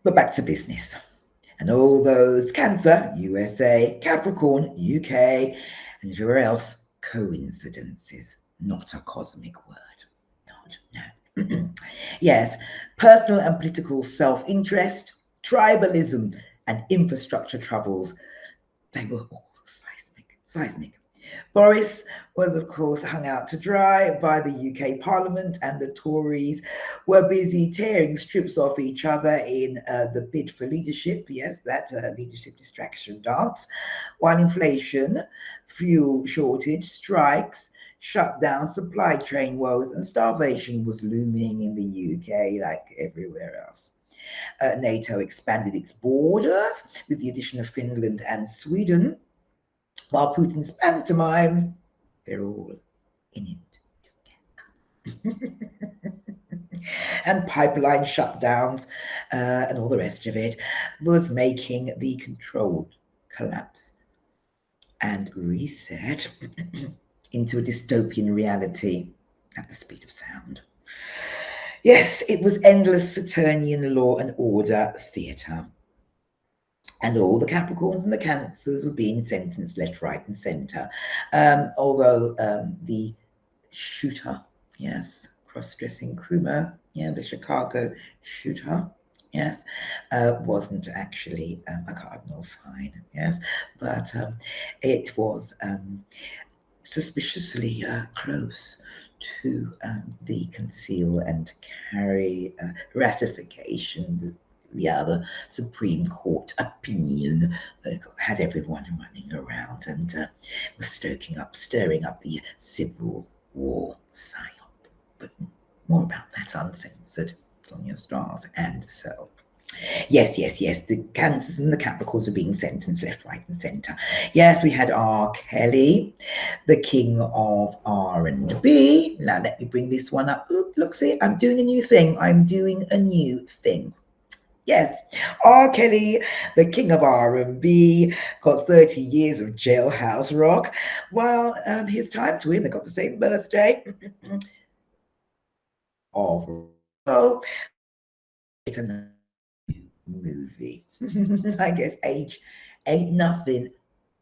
But back to business. And all those Cancer, USA, Capricorn, UK, and everywhere else, coincidences, not a cosmic word. Not, no. Yes, personal and political self-interest, tribalism, and infrastructure troubles, they were all seismic. Boris was, of course, hung out to dry by the UK Parliament, and the Tories were busy tearing strips off each other in the bid for leadership. Yes, that leadership distraction dance. While inflation, fuel shortage, strikes, shut down supply chain woes, and starvation was looming in the UK like everywhere else. NATO expanded its borders with the addition of Finland and Sweden, while Putin's pantomime, they're all in it. And pipeline shutdowns and all the rest of it was making the controlled collapse and reset into a dystopian reality at the speed of sound. Yes, it was endless Saturnian law and order theatre. And all the Capricorns and the Cancers were being sentenced left, right, and centre. Although the shooter, yes, cross-dressing groomer, yeah, the Chicago shooter, yes, wasn't actually a cardinal sign, yes, but it was suspiciously close to the conceal and carry ratification, the other Supreme Court opinion that had everyone running around and was stirring up the Civil War psyop. But more about that uncensored, Sonya Stars and so. Yes, the Cancers and the Capricorns were being sentenced left, right, and centre. Yes, we had R.Kelly, the king of R&B. Now let me bring this one up. Oop, look, see, I'm doing a new thing. Yes, R.Kelly, the king of R&B, got 30 years of jailhouse rock. While his time twin, they got the same birthday, of oh, it's a movie. I guess age ain't nothing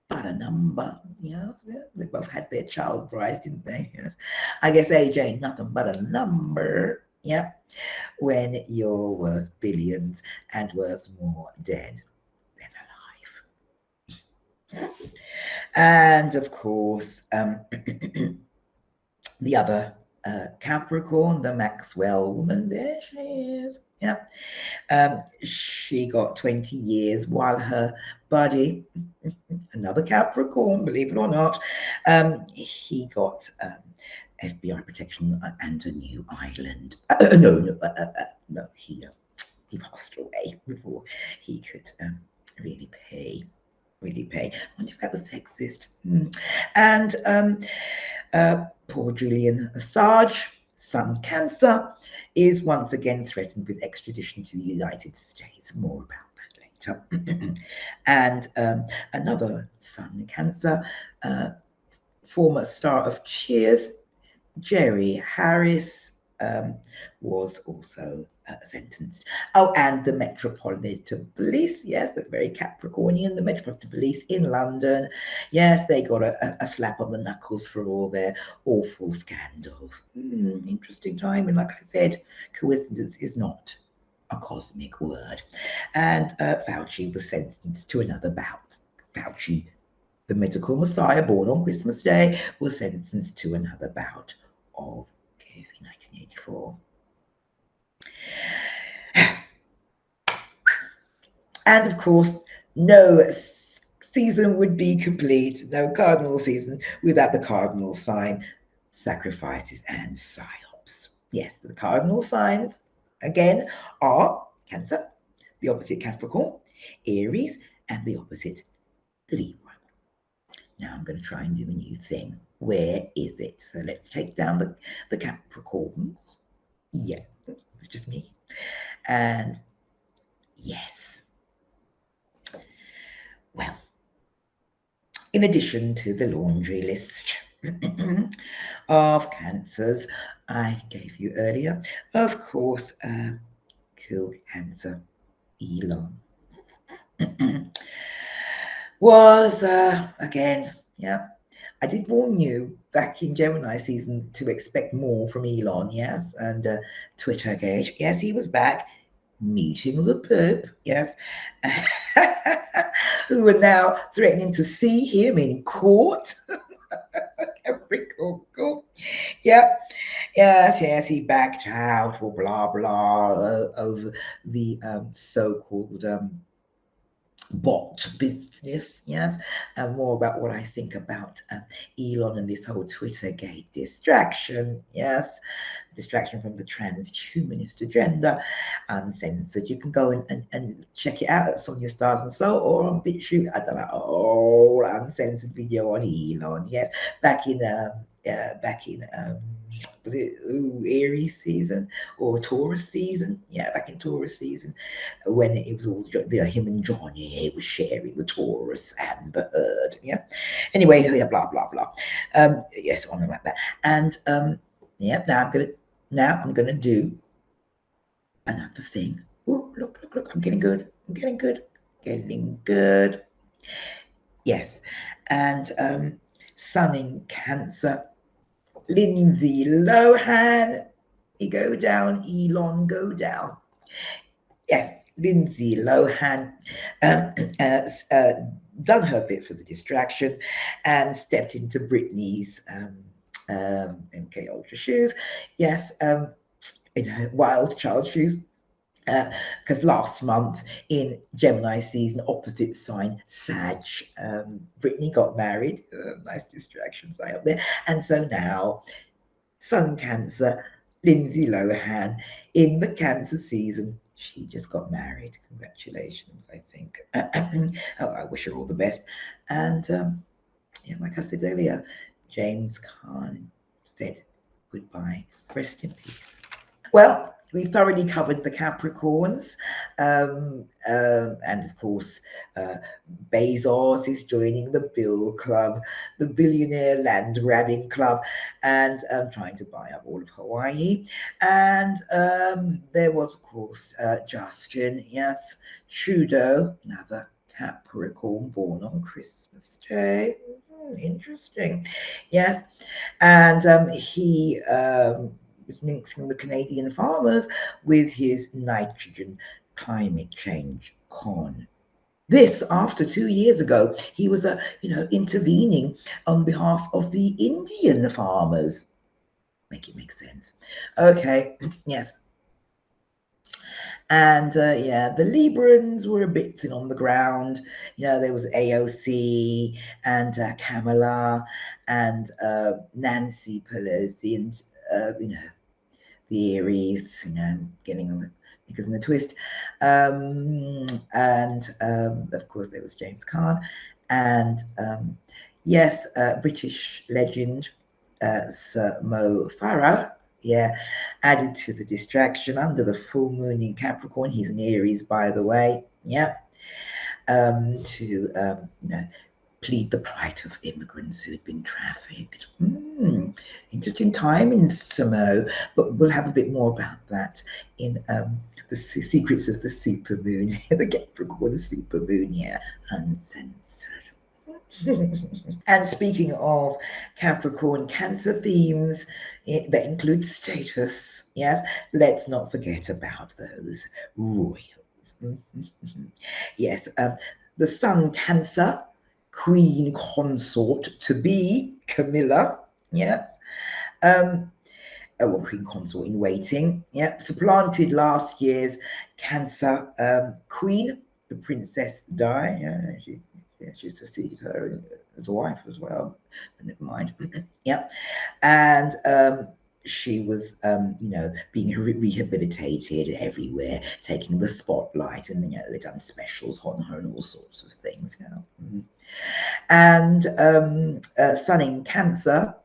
but a number. Yes, they both had their child brides, didn't they? Yes. I guess age ain't nothing but a number. Yeah. When you're worth billions and worth more dead than alive. And of course, the other Capricorn, the Maxwell woman, there she is. Yeah. She got 20 years while her buddy, another Capricorn, believe it or not, he got FBI protection and a new island. No, he passed away before he could really pay. I wonder if that was sexist. And poor Julian Assange, Sun Cancer, is once again threatened with extradition to the United States. More about that later. And another Sun Cancer, former star of Cheers, Jerry Harris, was also sentenced. Oh, and the Metropolitan Police, yes, the very Capricornian, the Metropolitan Police in London, yes, they got a slap on the knuckles for all their awful scandals. Interesting time, and like I said, coincidence is not a cosmic word. And Fauci was sentenced to another bout. Fauci, the medical messiah born on Christmas Day, was sentenced to another bout of COVID 1984. And of course, no season would be complete, no cardinal season, without the cardinal sign, sacrifices, and psyops. Yes, the cardinal signs, again, are Cancer, the opposite Capricorn, Aries, and the opposite Libra. Now I'm going to try and do a new thing. Where is it? So let's take down the Capricorns. Yeah, it's just me. And yes. Well, in addition to the laundry list of Cancers I gave you earlier, of course, cool Cancer Elon was, again, yeah, I did warn you back in Gemini season to expect more from Elon, yes, and Twitter gauge, yes, he was back meeting the Pope, yes, who are now threatening to see him in court. Capricorn court. Yeah, yes, he backed out or blah blah over the so-called bot business, yes, and more about what I think about Elon and this whole Twitter gate distraction, yes, distraction from the transhumanist agenda, uncensored. You can go and check it out at Sonya Stars and So, or on BitChute. I don't know, all uncensored video on Elon, yes, back in was it Aries season or Taurus season? Yeah, back in Taurus season, when it was all him and Johnny was sharing the Taurus and the herd. Yeah. Anyway, yeah, blah blah blah. Yes, on and like that. And yeah, now I'm gonna do another thing. Oh, look! I'm getting good. Getting good. Yes, and Sun in Cancer. Lindsay Lohan, he go down, Elon go down. Yes, Lindsay Lohan done her bit for the distraction and stepped into Britney's MK Ultra shoes. Yes, in her wild child shoes. Because last month in Gemini season, opposite sign Sag, Brittany got married. Nice distraction sign up there. And so now, Sun Cancer, Lindsay Lohan in the Cancer season. She just got married. Congratulations, I think. Oh, I wish her all the best. And yeah, like I said earlier, James Caan said goodbye. Rest in peace. Well, we thoroughly covered the Capricorns, and of course, Bezos is joining the Bill Club, the billionaire land grabbing club, and trying to buy up all of Hawaii. And there was, of course, Justin, yes, Trudeau, another Capricorn born on Christmas Day. Interesting, yes, and he was mixing the Canadian farmers with his nitrogen climate change con. This after 2 years ago, he was intervening on behalf of the Indian farmers. Make it make sense. Okay, yes. And yeah, the Librans were a bit thin on the ground. There was AOC and Camilla and Nancy Pelosi and the Aries, getting on the knickers in the twist. And of course, there was James Caan. And yes, British legend Sir Mo Farah, yeah, added to the distraction under the full moon in Capricorn. He's an Aries, by the way, yeah, to plead the plight of immigrants who had been trafficked. Interesting time in Samo, but we'll have a bit more about that in the secrets of the supermoon, the Capricorn supermoon, yeah, uncensored. And speaking of Capricorn Cancer themes, that include status, yes, let's not forget about those royals. Yes, the Sun Cancer Queen Consort to be, Camilla, yes. Queen Consort in waiting, yeah, supplanted last year's Cancer Queen, the Princess Di. She succeeded her as a wife as well, but never mind. Yeah, and she was, being rehabilitated everywhere, taking the spotlight, and they've done specials on her and all sorts of things. And Sun in Cancer,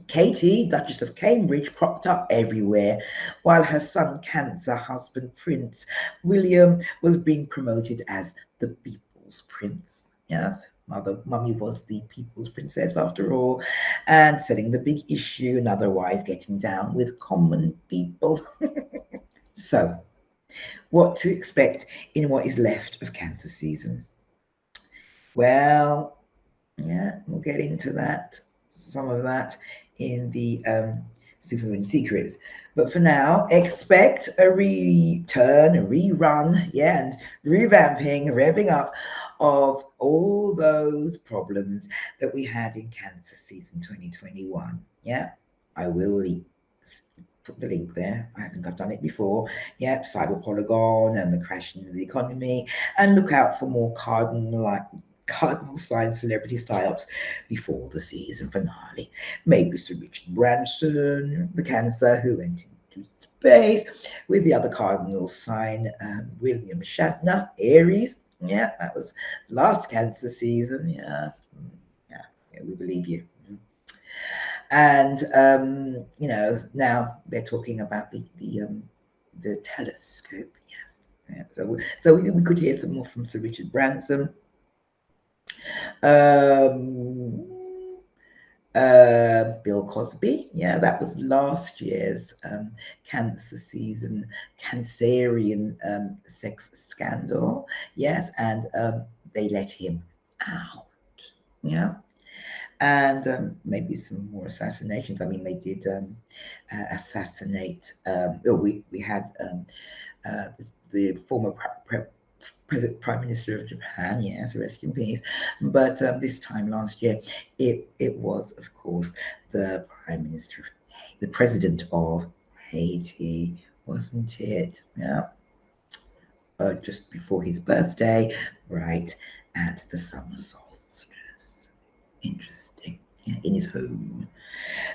Katie, Duchess of Cambridge, cropped up everywhere, while her Sun Cancer husband, Prince William, was being promoted as the People's Prince. Yes, mummy was the People's Princess after all, and setting the big issue and otherwise getting down with common people. So, What to expect in what is left of Cancer season? Well, yeah, we'll get into that, some of that in the Supermoon Secrets. But for now, expect a return, a rerun, yeah, and revamping, revving up of all those problems that we had in Cancer season 2021. Yeah, I will put the link there. I think I've done it before. Yep, Cyber Polygon and the crashing of the economy. And look out for more cardinal sign celebrity psyops before the season finale. Maybe Sir Richard Branson, the Cancer who went into space, with the other cardinal sign, William Shatner, Aries. Yeah, that was last Cancer season. Yes. Yeah, we believe you. And now they're talking about the telescope. Yes, yeah. So we could hear some more from Sir Richard Branson. Um, Bill Cosby. Yeah, that was last year's Cancer season, Cancerian sex scandal. Yes, and they let him out. Yeah. And maybe some more assassinations. I mean, they did assassinate. We had the former Prime Minister of Japan, yes, rest in peace. But this time last year, it was, of course, the the President of Haiti, wasn't it? Yeah, just before his birthday, right at the summer solstice. Interesting. Yeah, in his home.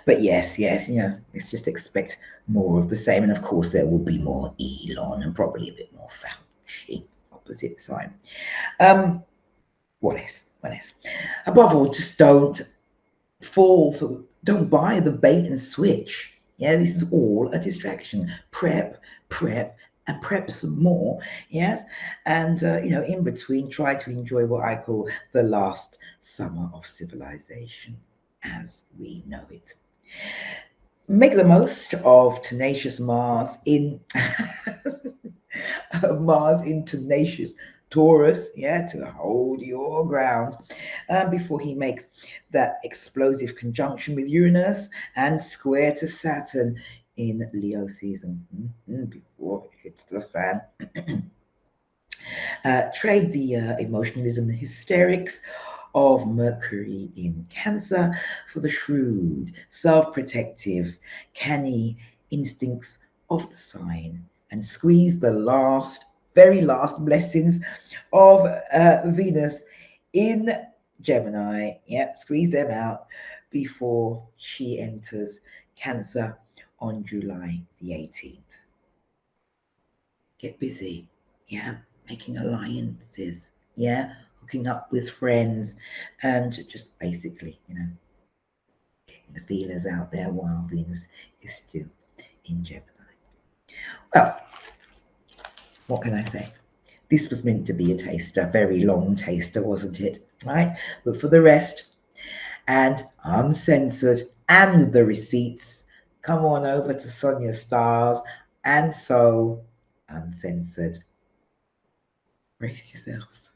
But yes, let's just expect more of the same. And of course, there will be more Elon and probably a bit more Fauci, opposite sign. What else? What else? Above all, just don't buy the bait and switch. Yeah, this is all a distraction. Prep, and prep some more. Yes, and in between, try to enjoy what I call the last summer of civilization as we know it. Make the most of tenacious Mars in Mars in tenacious Taurus, yeah, to hold your ground before he makes that explosive conjunction with Uranus and square to Saturn in Leo season before it hits the fan. Trade the emotionalism and hysterics of Mercury in Cancer for the shrewd, self-protective, canny instincts of the sign and squeeze the very last blessings of Venus in Gemini. Yep, squeeze them out before she enters Cancer on July the 18th. Get busy, yeah, making alliances, yeah, hooking up with friends, and just basically, getting the feelers out there while Venus is still in Gemini. Well, what can I say? This was meant to be a taster, a very long taster, wasn't it? Right? But for the rest, and uncensored, and the receipts, come on over to Sonya Stars, and so uncensored. Brace yourselves.